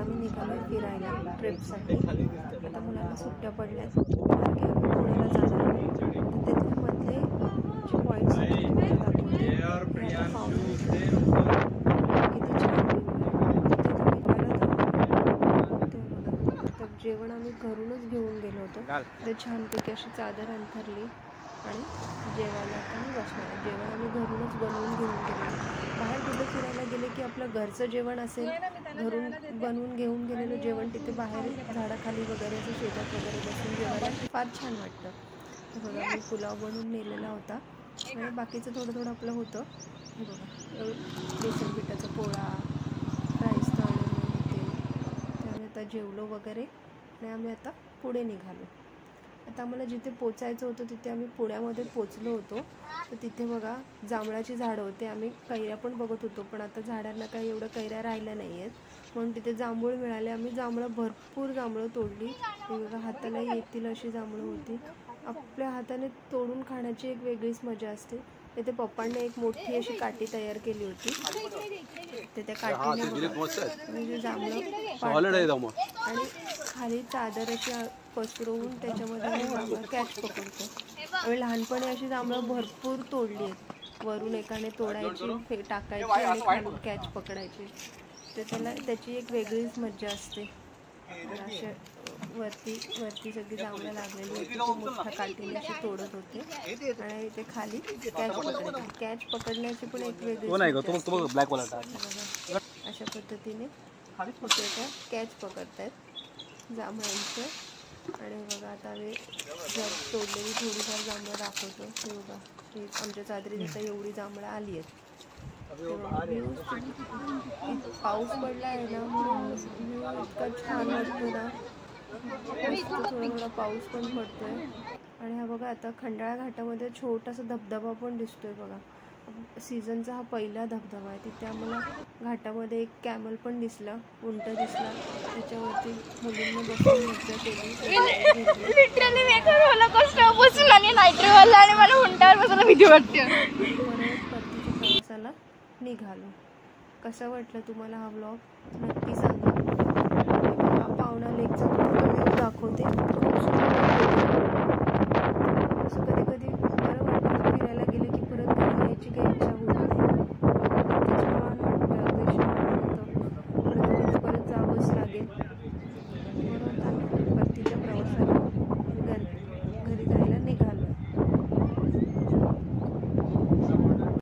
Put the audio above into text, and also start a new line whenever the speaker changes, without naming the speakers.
आम्ही निघालो फिरायला ट्रिपसाठी। आता मुलांना सुट्ट्या पडल्यात, मार्गे आम्ही पुण्याला जाणार आहोत। तर त्याच्यामधले जे पॉईंट्स आहेत ते मला दाखवते। आता पावणे किती छान तर जेवण आम्ही घरूनच घेऊन गेलो होतो। तर छानपैकी अशी चादर अंथरली आणि जेवायला आता मी बसणार। जेवण आम्ही घरूनच बनवून घेऊन गेलो। बाहेर कुठे फिरायला गेले की आपलं घरचं जेवण असेल, घरून बनवून घेऊन गेलेलं जेवण तिथे बाहेर झाडाखाली वगैरे असं शेतात वगैरे बसून जेवायला फार छान वाटतं। बघा मी पुलाव बनवून नेलेला होता आणि बाकीचं थोडं थोडं आपलं होतं। हे बघा बेसन पिठाचा पोळा, राईस तळलेले होते। त्यामुळे आता जेवलो वगैरे आणि आम्ही आता पुढे निघालो। आता आम्हाला जिथे पोचायचं होतं तिथे आम्ही पुण्यामध्ये पोचलो होतो। तर तिथे बघा जांभळाची झाडं होते। आम्ही कैऱ्या पण बघत होतो, पण आता झाडांना काही एवढं कैऱ्या राहिल्या नाही आहेत, म्हणून तिथे जांभूळ मिळाले। आम्ही भरपूर जांभळं तोडली। बघा हाताला येतील अशी जांभळं होती। आपल्या हाताने तोडून खाण्याची एक वेगळीच मजा असते। तिथे पप्पांनी एक मोठी अशी काठी तयार केली होती, ते त्या काठीने जांभळं आणि खाली चादर अशी पसरवून त्याच्यामध्ये आम्ही जांभळं कॅच पकडतो। आम्ही लहानपणी अशी जांभळं भरपूर तोडली आहेत। वरून एकाने तोडायची, टाकायची आणि खालून कॅच पकडायची। तर त्याची एक वेगळीच मजा असते। अशा वरती सगळी जांभळं लागलेली होती, ते मोठ्या काठीने अशी तोडत होते आणि ते खाली कॅच पकडायची। कॅच पकडण्याची पण एक वेगळी अशा पद्धतीने कॅच पकडतायत जांभळांचं। आणि बघा आता आम्ही तोडलेली थोडीफार जांभळं दाखवतो। हे बघा आमच्या चादरीत आता एवढी जांभळं आली आहेत। पाऊस पडला आहे ना, म्हणून व्ह्यू इतका छान वाटतो ना, थोडा थोडा पाऊस पण पडतोय। आणि हा बघा आता खंडाळा घाटामध्ये छोटासा धबधबा पण दिसतोय। बघा सीझनचा हा पहिला धबधबा आहे। तिथे आम्हाला घाटामध्ये एक कॅमल पण दिसला, उंट दिसला, त्याच्यावरती मुलींनी बसून मज्जा केली। परतीच्या प्रवासाला निघालो। कसा वाटलं तुम्हाला हा व्लॉग नक्की सांगा। हा पावणा लेकचा दाखवते।